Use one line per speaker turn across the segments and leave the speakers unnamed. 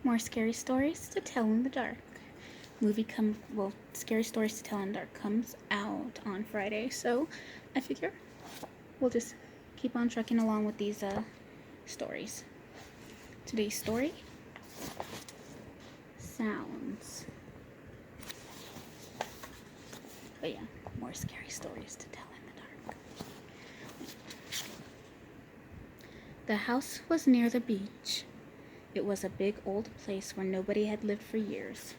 More scary stories to tell in the dark. Scary Stories to Tell in the Dark comes out on Friday, so I figure we'll just keep on trucking along with these stories. Today's story, sounds. But yeah, more scary stories to tell in the dark. The house was near the beach. It was a big old place where nobody had lived for years.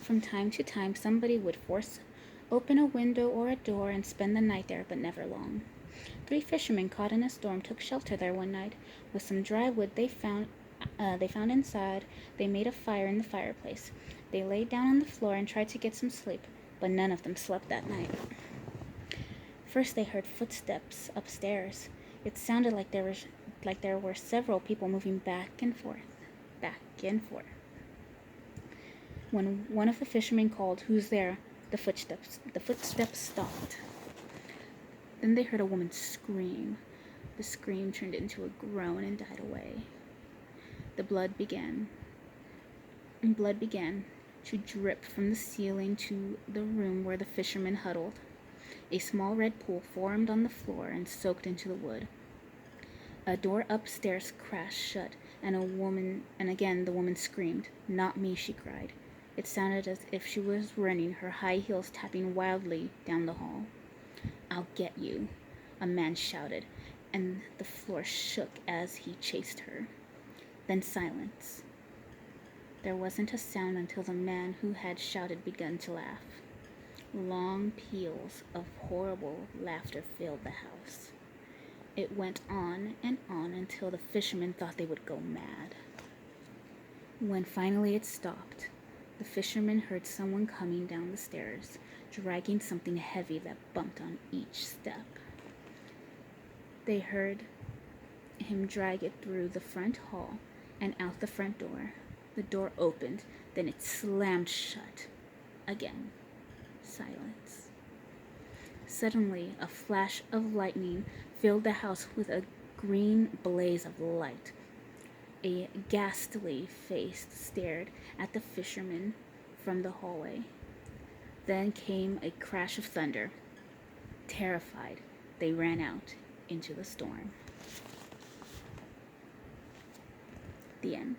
From time to time, somebody would force open a window or a door and spend the night there, but never long. 3 fishermen caught in a storm took shelter there one night. With some dry wood they found inside, they made a fire in the fireplace. They lay down on the floor and tried to get some sleep, but none of them slept that night. First they heard footsteps upstairs. It sounded like there were several people moving back and forth. When one of the fishermen called, "Who's there?" the footsteps stopped. Then they heard a woman scream. The scream turned into a groan and died away. Blood began to drip from the ceiling to the room where the fishermen huddled. A small red pool formed on the floor and soaked into the wood. A door upstairs crashed shut, and again the woman screamed. "Not me," she cried. It sounded as if she was running, her high heels tapping wildly down the hall. "I'll get you," a man shouted, and the floor shook as he chased her. Then silence. There wasn't a sound until the man who had shouted began to laugh. Long peals of horrible laughter filled the house. It went on and on until the fishermen thought they would go mad. When finally it stopped, the fishermen heard someone coming down the stairs, dragging something heavy that bumped on each step. They heard him drag it through the front hall and out the front door. The door opened, then it slammed shut. Again, silence. Suddenly, a flash of lightning filled the house with a green blaze of light. A ghastly face stared at the fishermen from the hallway. Then came a crash of thunder. Terrified, they ran out into the storm. The end.